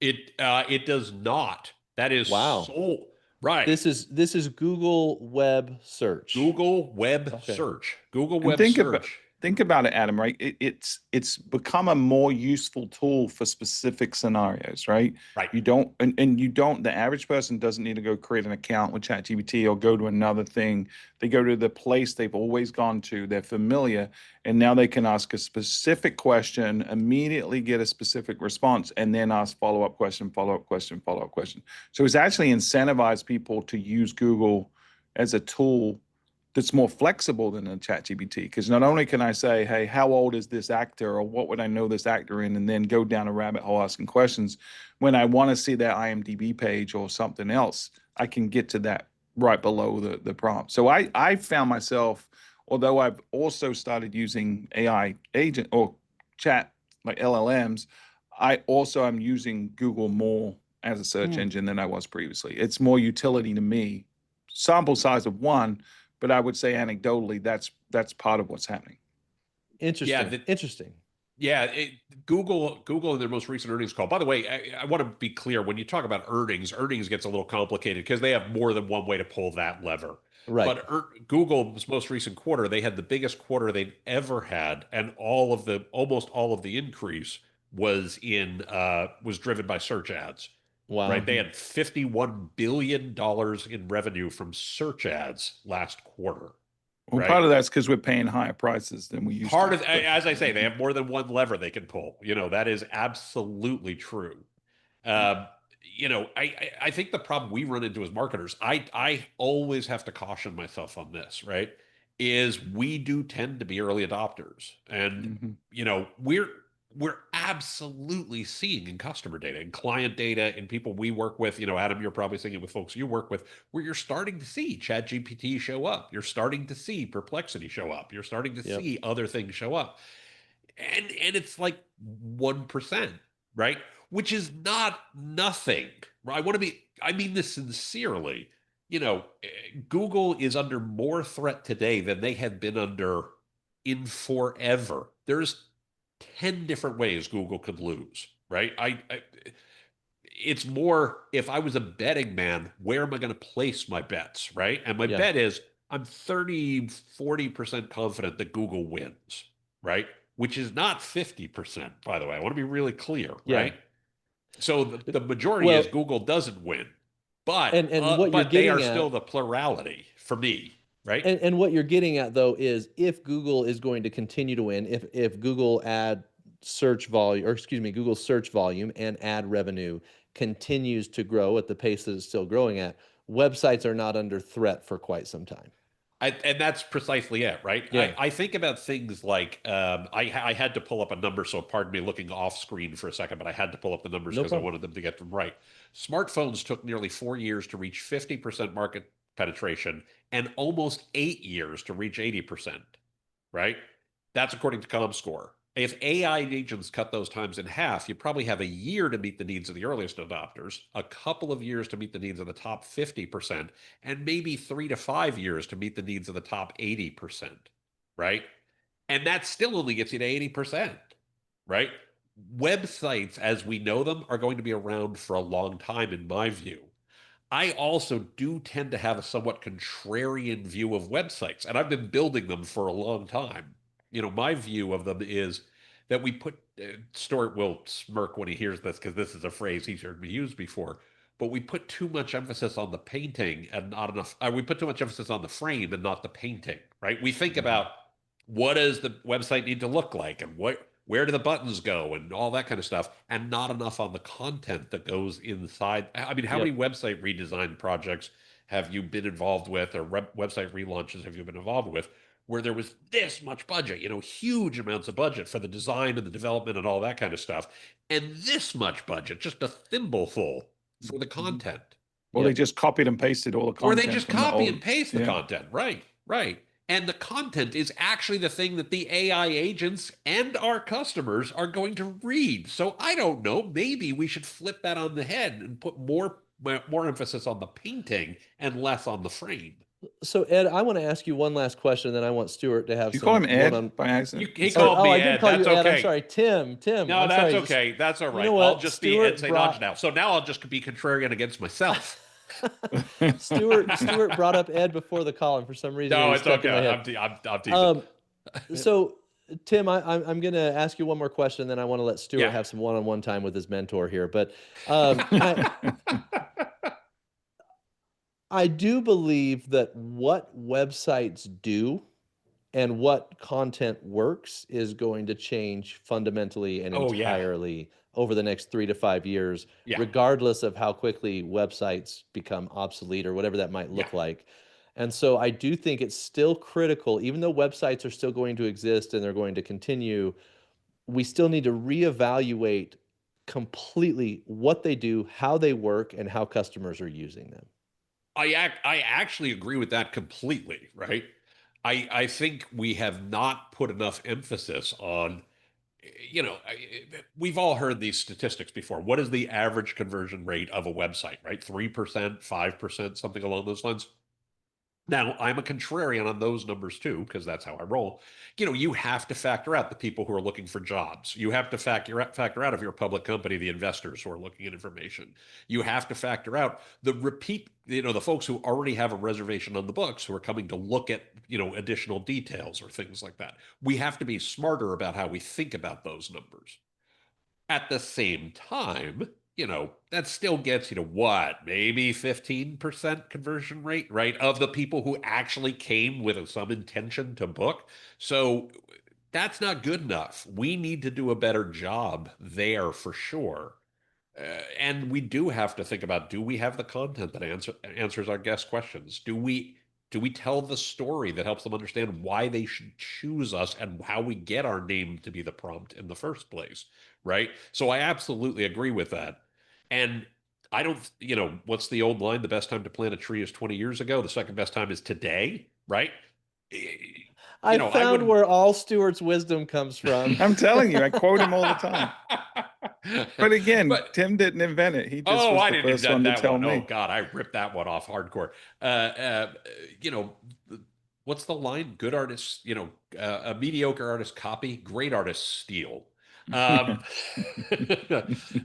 It does not. That is Wow. so right. This is Google Web Search. Google Web Okay. Search. Google And Web Search. think about it, Adam, right? It's become a more useful tool for specific scenarios, right? Right. You don't, and you don't, the average person doesn't need to go create an account with ChatGPT or go to another thing. They go to the place they've always gone to, they're familiar, and now they can ask a specific question, immediately get a specific response, and then ask follow-up question, follow-up question, follow-up question. So it's actually incentivized people to use Google as a tool that's more flexible than a chat GPT, because not only can I say, hey, how old is this actor, or what would I know this actor in, and then go down a rabbit hole asking questions. When I want to see their IMDb page or something else, I can get to that right below the prompt. So I found myself, although I've also started using AI agent or chat like LLMs, I also am using Google more as a search Hmm. engine than I was previously. It's more utility to me. Sample size of one, but I would say anecdotally, that's part of what's happening. Yeah, Interesting. Interesting. yeah, Google in their most recent earnings call. By the way, I want to be clear when you talk about earnings gets a little complicated because they have more than one way to pull that lever. Right. But Google's most recent quarter, they had the biggest quarter they'd ever had, and almost all of the increase was driven by search ads. Right? Wow. They had $51 billion in revenue from search ads last quarter. Well, Right? part of that's because we're paying higher prices than we used Part to. of, as I say, they have more than one lever they can pull. You know, that is absolutely true. Um, I think the problem we run into as marketers, I always have to caution myself on this, right? Is we do tend to be early adopters, and Mhm. we're absolutely seeing in customer data and client data and people we work with. You know, Adam, you're probably seeing it with folks you work with, where you're starting to see ChatGPT show up. You're starting to see Perplexity show up. You're starting to Yep. see other things show up, and it's like 1%, right? Which is not nothing. I mean this sincerely. You know, Google is under more threat today than they have been under in forever. There's 10 different ways Google could lose, right? It's more, if I was a betting man, where am I going to place my bets, right? And my Yeah. bet is I'm 30-40% confident that Google wins, right? Which is not 50%, by the way. I want to be really clear, Yeah. right? So the majority is Well, Google doesn't win, but and what you're they getting are still at, the plurality for me, right? and what you're getting at though is, if Google is going to continue to win, if Google ad search volume, or excuse me, Google search volume and ad revenue continues to grow at the pace that it's still growing at, websites are not under threat for quite some time. And that's precisely it, right? Yeah. I think about things like I had to pull up a number, so pardon me looking off screen for a second, but I had to pull up the numbers No because I problem. wanted them to get them right. Smartphones took nearly 4 years to reach 50% market penetration and almost 8 years to reach 80%, right? That's according to ComScore. If AI agents cut those times in half, you probably have a year to meet the needs of the earliest adopters, a couple of years to meet the needs of the top 50%, and maybe 3 to 5 years to meet the needs of the top 80%, right? And that still only gets you to 80%, right? Websites as we know them are going to be around for a long time, in my view. I also do tend to have a somewhat contrarian view of websites, and I've been building them for a long time. My view of them is that we put, Stuart will smirk when he hears this because this is a phrase he's heard me use before, but we put too much emphasis on the painting and not enough, we put too much emphasis on the frame and not the painting, right? We think about what does the website need to look like and where do the buttons go and all that kind of stuff, and not enough on the content that goes inside. I mean, how many Yep. website redesign projects have you been involved with, or website relaunches have you been involved with, where there was this much budget, huge amounts of budget for the design and the development and all that kind of stuff, and this much budget, just a thimbleful for the Mhm. content? Or they Yep. just copied and pasted all the Or they content just from the copy old. and paste the Yeah. content. Right, right. And the content is actually the thing that the AI agents and our customers are going to read. So I don't know. Maybe we should flip that on the head and put more emphasis on the painting and less on the frame. So Ed, I want to ask you one last question, then I want Stuart to have You call some him Ed one-on. by accident? He Oh, called me I did Ed. call you That's Ed. I'm okay. sorry, Tim. Tim. No, I'm that's sorry. okay. That's all right. know I'll what? just be Ed Stuart St. brought- now. So now I'll just be contrarian against myself. Stuart brought up Ed before the call, and for some reason No, it it's stuck in okay. my head. I'm teasing. So Tim, I'm going to ask you one more question, then I want to let Stuart Yeah. have some one-on-one time with his mentor here. But I do believe that what websites do and what content works is going to change fundamentally and Oh, yeah. entirely over the next 3 to 5 years, Yeah. regardless of how quickly websites become obsolete or whatever that might look Yeah. like. And so I do think it's still critical, even though websites are still going to exist and they're going to continue, we still need to reevaluate completely what they do, how they work, and how customers are using them. I actually agree with that completely, right? I think we have not put enough emphasis on, we've all heard these statistics before. What is the average conversion rate of a website, right? 3%, 5%, something along those lines. Now, I'm a contrarian on those numbers too, because that's how I roll. You have to factor out the people who are looking for jobs. You have to factor out, if you're a public company, the investors who are looking at information. You have to factor out the repeat, the folks who already have a reservation on the books who are coming to look at, additional details or things like that. We have to be smarter about how we think about those numbers. At the same time, that still gets you to what, maybe 15% conversion rate, right? Of the people who actually came with some intention to book. So that's not good enough. We need to do a better job there for sure. And we do have to think about, do we have the content that answers our guest questions? Do we tell the story that helps them understand why they should choose us and how we get our name to be the prompt in the first place, right? So I absolutely agree with that. And I don't, what's the old line? The best time to plant a tree is 20 years ago. The second best time is today, right? I found where all Stuart's wisdom comes from. I'm telling you, I quote him all the time. But again, But- Tim didn't invent it. He just Oh, was I the didn't first invent one to that tell one. me. Oh God, I ripped that one off hardcore. You know, what's the line? Good artists, a mediocre artist copy, great artists steal. Um,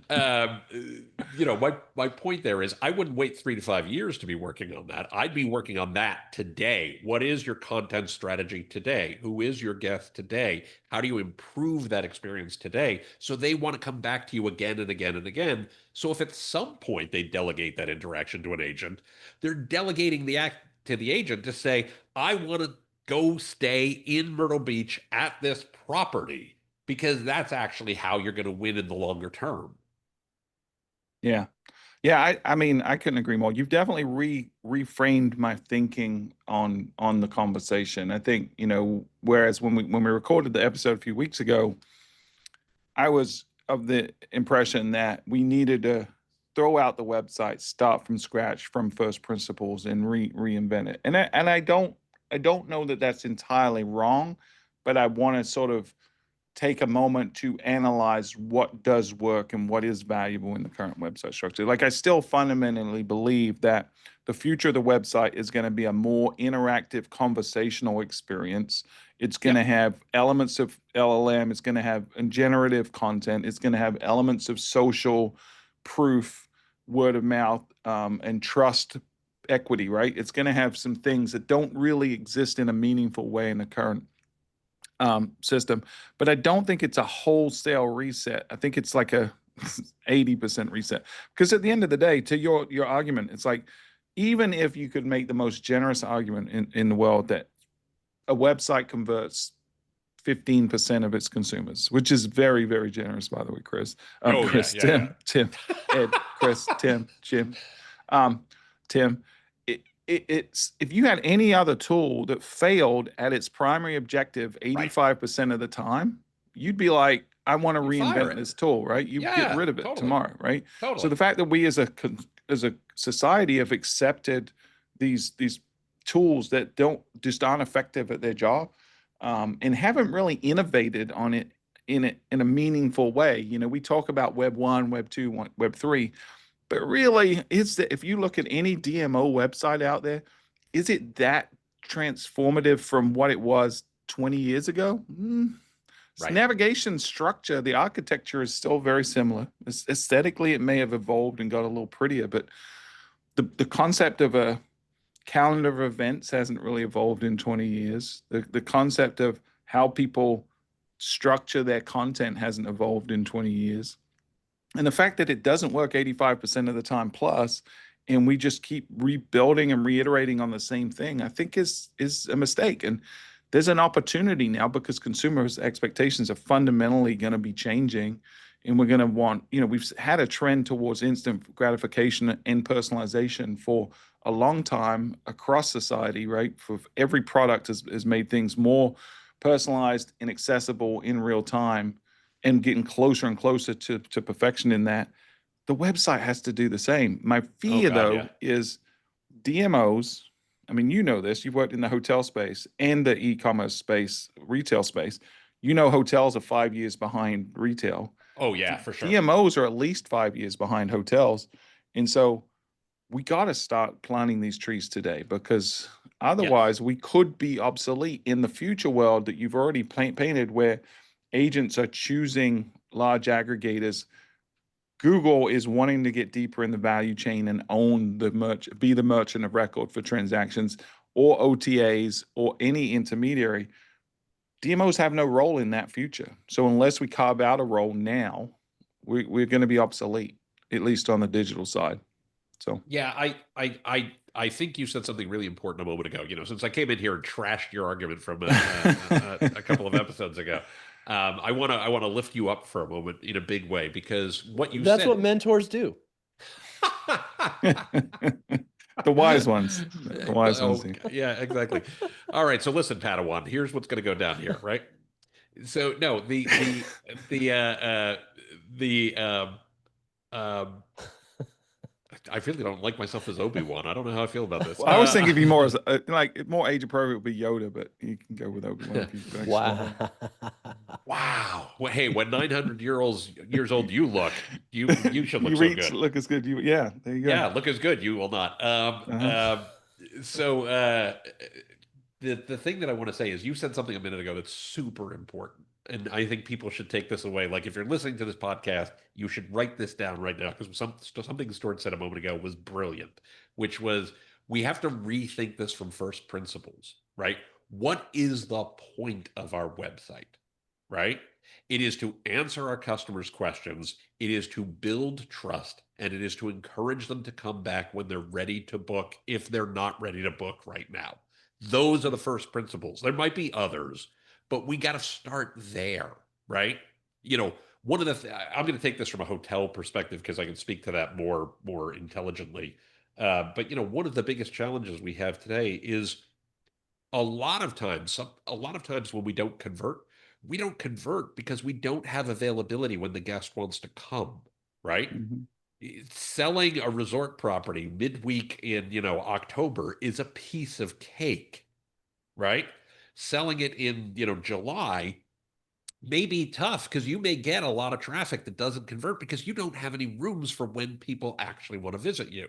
my point there is I wouldn't wait 3 to 5 years to be working on that. I'd be working on that today. What is your content strategy today? Who is your guest today? How do you improve that experience today so they want to come back to you again and again and again? So if at some point they delegate that interaction to an agent, they're delegating the act to the agent to say, I want to go stay in Myrtle Beach at this property, because that's actually how you're going to win in the longer term. Yeah. Yeah, I mean, I couldn't agree more. You've definitely reframed my thinking on the conversation. I think, whereas when we recorded the episode a few weeks ago, I was of the impression that we needed to throw out the website, start from scratch, from first principles, and reinvent it. And I don't know that that's entirely wrong, but I want to sort of take a moment to analyze what does work and what is valuable in the current website structure. Like, I still fundamentally believe that the future of the website is going to be a more interactive conversational experience. It's going to have elements of LLM, it's going to have generative content, it's going to have elements of social proof, word of mouth, and trust equity, right? It's going to have some things that don't really exist in a meaningful way in the current system, but I don't think it's a wholesale reset. I think it's like a 80% reset. Because at the end of the day, to your argument, it's like, even if you could make the most generous argument in the world that a website converts 15% of its consumers, which is very, very generous, by the way, Chris. Chris, Tim, Ed, Chris, Tim, Jim, Tim. It's if you had any other tool that failed at its primary objective 85% of the time, you'd be like, I want to reinvent this tool, right? You get rid of it tomorrow, right? So the fact that we as a society have accepted these tools that aren't effective at their job, and haven't really innovated on it in a meaningful way. We talk about Web 1, Web 2, Web 3. But really, if you look at any DMO website out there, is it that transformative from what it was 20 years ago? Navigation structure, the architecture is still very similar. Aesthetically, it may have evolved and got a little prettier, but the concept of a calendar of events hasn't really evolved in 20 years. The concept of how people structure their content hasn't evolved in 20 years. And the fact that it doesn't work 85% of the time plus, and we just keep rebuilding and reiterating on the same thing, I think is a mistake. And there's an opportunity now because consumers' expectations are fundamentally going to be changing. And we're going to want, we've had a trend towards instant gratification and personalization for a long time across society, right? For every product has made things more personalized and accessible in real time, and getting closer and closer to perfection in that. The website has to do the same. My fear, is DMOs. I mean, this. You've worked in the hotel space and the e-commerce space, retail space. Hotels are 5 years behind retail. Oh, yeah, for sure. DMOs are at least 5 years behind hotels. And so we got to start planting these trees today, because otherwise we could be obsolete in the future world that you've already painted, where agents are choosing large aggregators. Google is wanting to get deeper in the value chain and own be the merchant of record for transactions, or OTAs, or any intermediary. DMOs have no role in that future. So unless we carve out a role now, we're going to be obsolete, at least on the digital side. So yeah, I think you said something really important a moment ago. Since I came in here and trashed your argument from a couple of episodes ago, I want to lift you up for a moment in a big way, because what you That's said. what mentors do. The wise ones. The wise ones. Yeah, exactly. All right. So listen, Padawan, here's what's going to go down here, right? So no, I really don't like myself as Obi-Wan. I don't know how I feel about this. Well, I was thinking of you more as more age appropriate would be Yoda, but you can go with Obi-Wan. Wow. Wow. Well, hey, when 900 years old you look, you should look so good. Look as good. Yeah, there you go. Yeah, look as good. You will not. So the thing that I want to say is, you said something a minute ago that's super important. And I think people should take this away. Like, if you're listening to this podcast, you should write this down right now, because something Stuart said a moment ago was brilliant, which was, we have to rethink this from first principles, right? What is the point of our website, right? It is to answer our customers' questions. It is to build trust, and it is to encourage them to come back when they're ready to book, if they're not ready to book right now. Those are the first principles. There might be others, but we got to start there, right? one of the I'm going to take this from a hotel perspective because I can speak to that more intelligently. But one of the biggest challenges we have today is a lot of times when we don't convert because we don't have availability when the guest wants to come, right? Mhm. Selling a resort property midweek in, October is a piece of cake, right? Selling it in, July may be tough because you may get a lot of traffic that doesn't convert because you don't have any rooms for when people actually want to visit you.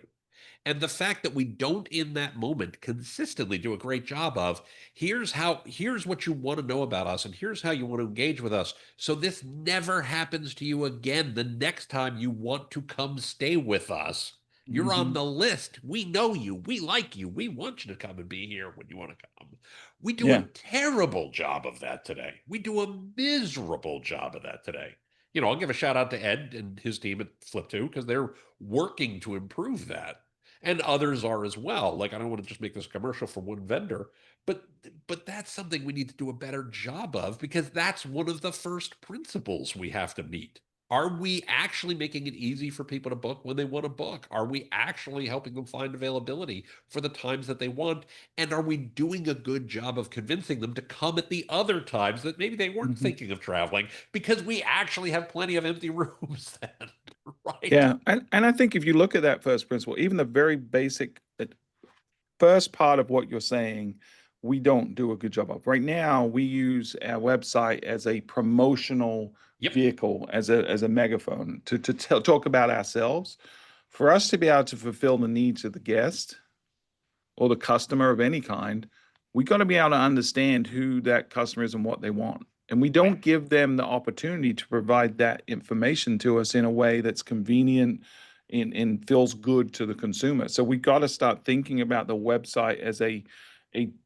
And the fact that we don't in that moment consistently do a great job of here's what you want to know about us and here's how you want to engage with us. So this never happens to you again the next time you want to come stay with us. You're on Mhm. the list. We know you. We like you. We want you to come and be here when you want to come. We do a Yeah. terrible job of that today. We do a miserable job of that today. I'll give a shout out to Ed and his team at Flip2 because they're working to improve that, and others are as well. Like, I don't want to just make this commercial for one vendor, but that's something we need to do a better job of because that's one of the first principles we have to meet. Are we actually making it easy for people to book when they want to book? Are we actually helping them find availability for the times that they want? And are we doing a good job of convincing them to come at the other times that maybe they weren't Mhm. thinking of traveling because we actually have plenty of empty rooms then, right? Yeah, and I think if you look at that first principle, even the very basic first part of what you're saying, we don't do a good job of. Right now, we use our website as a promotional Yep. vehicle, as a megaphone to talk about ourselves. For us to be able to fulfill the needs of the guest or the customer of any kind, we got to be able to understand who that customer is and what they want. And we don't give them the opportunity to provide that information to us in a way that's convenient and feels good to the consumer. So we got to start thinking about the website as a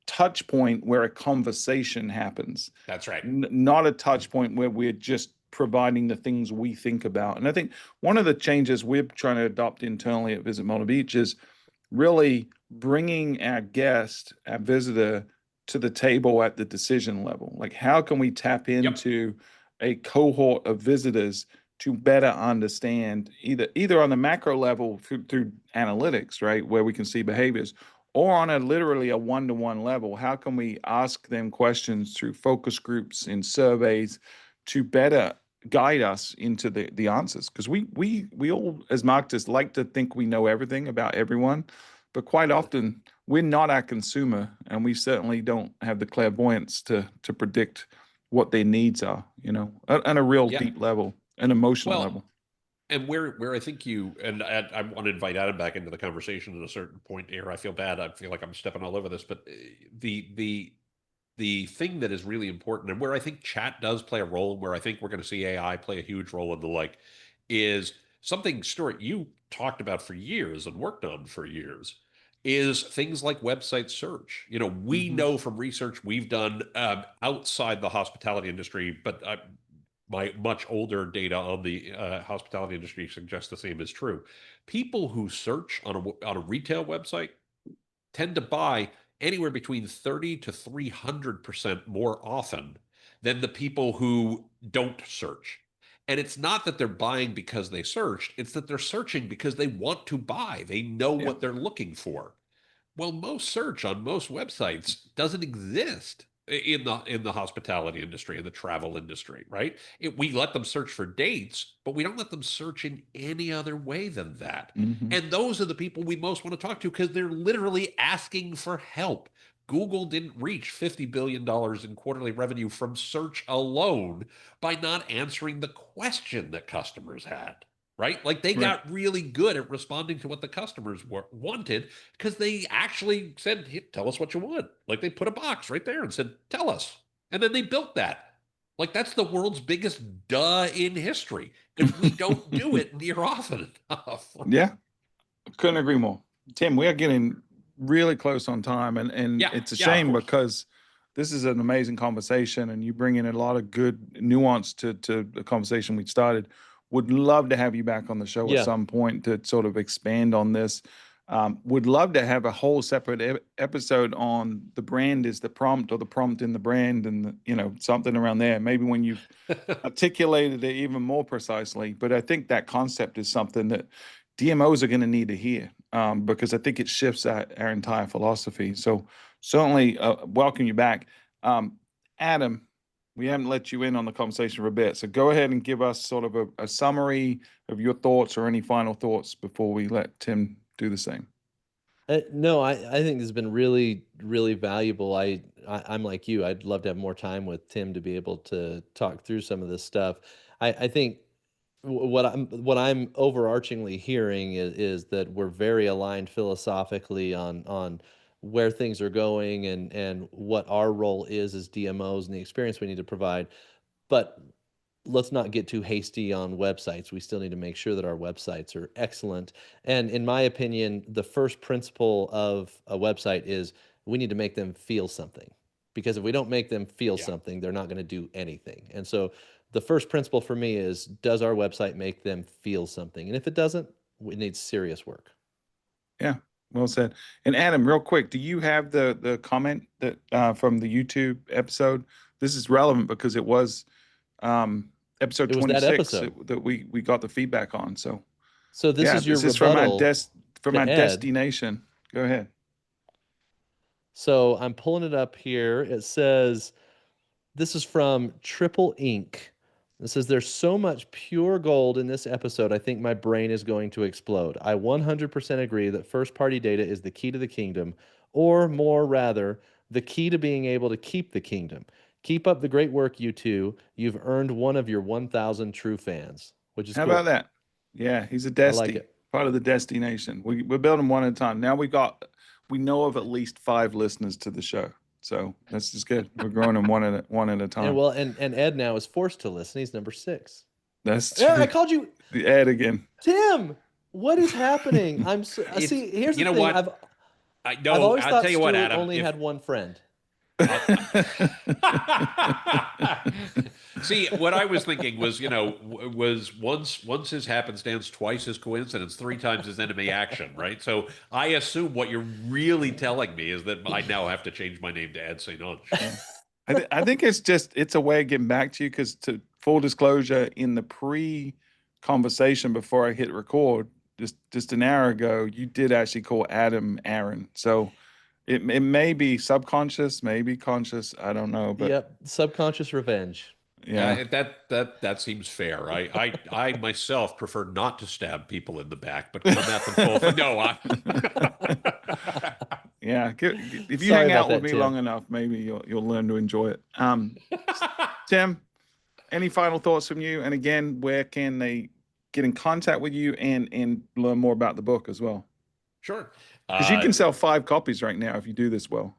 touch point where a conversation happens, That's right. not a touch point where we're just providing the things we think about. And I think one of the changes we're trying to adopt internally at Visit Myrtle Beach is really bringing our guest, our visitor, to the table at the decision level. Like, how can we tap Yep. into a cohort of visitors to better understand either on the macro level through analytics, right, where we can see behaviors, or on literally a one-to-one level? How can we ask them questions through focus groups and surveys to better guide us into the answers? Because we all as marketers like to think we know everything about everyone, but quite often we're not our consumer, and we certainly don't have the clairvoyance to predict what their needs are, on a real Yeah. deep level, an emotional Well, level. and where I think you and I want to invite Adam back into the conversation at a certain point here. I feel bad. I feel like I'm stepping all over this, but the thing that is really important, and where I think chat does play a role, and where I think we're going to see AI play a huge role in the like, is something, Stuart, you talked about for years and worked on for years, is things like website search. We Mhm. know from research we've done outside the hospitality industry, but my much older data on the hospitality industry suggests the same is true. People who search on a retail website tend to buy anywhere between 30 to 300% more often than the people who don't search. And it's not that they're buying because they searched, it's that they're searching because they want to buy. They know Yeah. what they're looking for. Well, most search on most websites doesn't exist in the hospitality industry, in the travel industry, right? We let them search for dates, but we don't let them search in any other way than that. Mhm. And those are the people we most want to talk to because they're literally asking for help. Google didn't reach $50 billion in quarterly revenue from search alone by not answering the question that customers had, right? Like, they Right. got really good at responding to what the customers wanted because they actually said, "Hey, tell us what you want." Like, they put a box right there and said, "Tell us." And then they built that. Like, that's the world's biggest duh in history. And we don't do it near often enough. Yeah, couldn't agree more. Tim, we are getting really close on time, and Yeah, it's a yeah, of shame course. because this is an amazing conversation, and you bring in a lot of good nuance to the conversation we started. Would love to have you back on the show at Yeah. some point to sort of expand on this. Would love to have a whole separate episode on the brand is the prompt, or the prompt in the brand, and something around there. Maybe when you've articulated it even more precisely. But I think that concept is something that DMOs are going to need to hear, because I think it shifts our entire philosophy. So certainly welcome you back. Adam, we haven't let you in on the conversation for a bit. So go ahead and give us sort of a summary of your thoughts or any final thoughts before we let Tim do the same. No, I think this has been really, really valuable. I'm like you. I'd love to have more time with Tim to be able to talk through some of this stuff. I think what I'm overarchingly hearing is that we're very aligned philosophically on where things are going and what our role is as DMOs and the experience we need to provide. But let's not get too hasty on websites. We still need to make sure that our websites are excellent. And in my opinion, the first principle of a website is we need to make them feel something. Because if we don't make them feel something, they're not going to do anything. And so the first principle for me is, does our website make them feel something? And if it doesn't, it needs serious work. Yeah, well said. And Adam, real quick, do you have the comment that from the YouTube episode? This is relevant because it was episode It was that 26 episode. that we got the feedback on. So this is your this is from rebuttal our to Ed. destination. Go ahead. So I'm pulling it up here. It says, this is from Triple Ink. It says, there's so much pure gold in this episode, I think my brain is going to explode. I 100% agree that first-party data is the key to the kingdom, or more rather, the key to being able to keep the kingdom. Keep up the great work, you two. You've earned one of your 1,000 true fans, which is How cool. about that? Yeah, he's a I like Desti, it. part of the Destination. We're building one at a time. Now we know of at least 5 listeners to the show. So that's just good. We're growing them one at a time. And Ed now is forced to listen. He's number 6. That's Yeah, true. I called you The Ed again. Tim. What is happening? I'm so, see. Here's the You know thing. what? I've always I'll thought tell you what, Stuart Adam, only had one friend. See, what I was thinking was, was once his happenstance, twice his coincidence, 3 times his enemy action, right? So I assume what you're really telling me is that I now have to change my name to Ed St. Ange. I think it's a way of getting back to you, because, to full disclosure, in the pre-conversation before I hit record, just an hour ago, you did actually call Adam Aaron. So it may be subconscious, maybe conscious. I don't know, but Yep, subconscious revenge. yeah, that seems fair. I myself prefer not to stab people in the back, but come at them full. No, yeah. If you Sorry hang about out with that, me Tim. long enough, maybe you'll learn to enjoy it. Tim, any final thoughts from you? And again, where can they get in contact with you and learn more about the book as well? Sure. Because you can sell 5 copies right now if you do this well.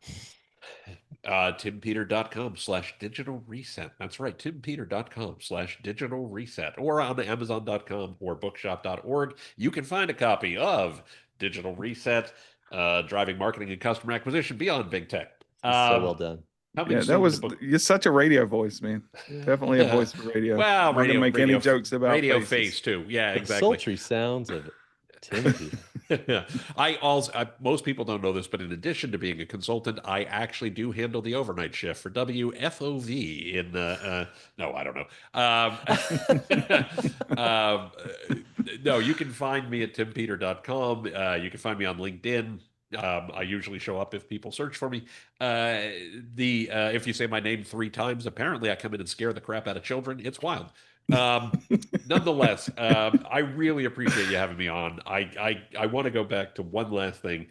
timpeter.com/digital reset. That's right. timpeter.com/digital reset, or on amazon.com or bookshop.org. You can find a copy of Digital Reset, Driving Marketing and Customer Acquisition Beyond Big Tech. So well done. Yeah, you're such a radio voice, man. Definitely a voice for radio. Well, I'm not gonna make any jokes about radio faces. face too. Yeah, The exactly. sultry sounds of Tim Peter. Most people don't know this, but in addition to being a consultant, I actually do handle the overnight shift for WFOV in no, I don't know. No, you can find me at timpeter.com. You can find me on LinkedIn. I usually show up if people search for me. If you say my name 3 times, apparently I come in and scare the crap out of children. It's wild. Nonetheless, I really appreciate you having me on. I want to go back to one last thing.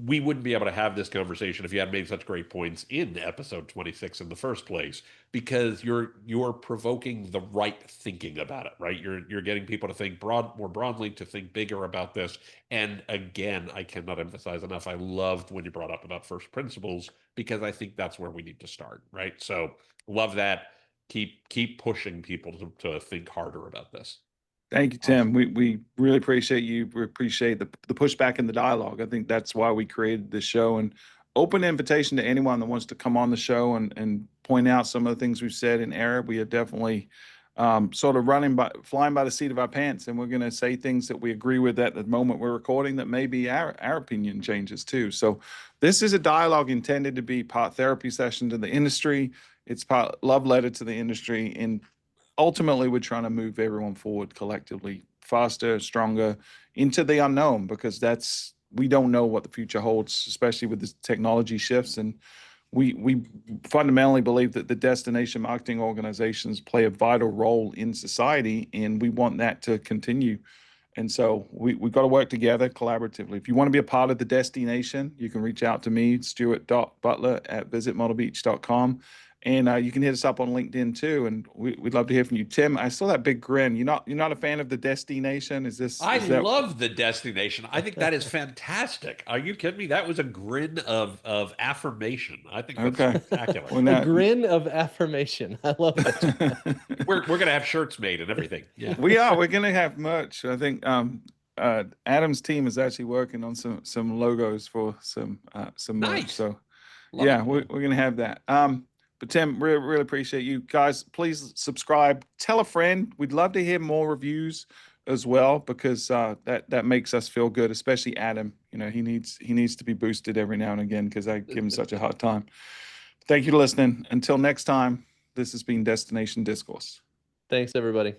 We wouldn't be able to have this conversation if you hadn't made such great points in episode 26 in the first place, because you're provoking the right thinking about it, right? You're getting people to think more broadly, to think bigger about this. And again, I cannot emphasize enough, I loved when you brought up about first principles, because I think that's where we need to start, right? So love that. Keep pushing people to think harder about this. Thank you, Tim. We really appreciate you. We appreciate the pushback and the dialogue. I think that's why we created this show, and open invitation to anyone that wants to come on the show and point out some of the things we've said in error. We are definitely sort of flying by the seat of our pants, and we're going to say things that we agree with at the moment we're recording that maybe our opinion changes too. So this is a dialogue intended to be part therapy session to the industry. It's part love letter to the industry, and ultimately we're trying to move everyone forward collectively, faster, stronger, into the unknown, because we don't know what the future holds, especially with the technology shifts. And we fundamentally believe that the destination marketing organizations play a vital role in society, and we want that to continue. And so we've got to work together collaboratively. If you want to be a part of the destination, you can reach out to me, stuart.butler@visitmodelbeach.com. And you can hit us up on LinkedIn too, and we'd love to hear from you. Tim, I saw that big grin. You're not a fan of the destination? I love the destination. I think that is fantastic. Are you kidding me? That was a grin of affirmation. I think that's Okay. spectacular. Well, A now, grin of affirmation. I love it. We're gonna have shirts made and everything. Yeah. we're gonna have merch. I think Adam's team is actually working on some logos for some merch. Nice. So Love yeah, it. we're gonna have that. But Tim, really appreciate you guys. Please subscribe, tell a friend. We'd love to hear more reviews as well, because that makes us feel good, especially Adam. You know, he needs to be boosted every now and again, because I give him such a hard time. Thank you for listening. Until next time, this has been Destination Discourse. Thanks, everybody.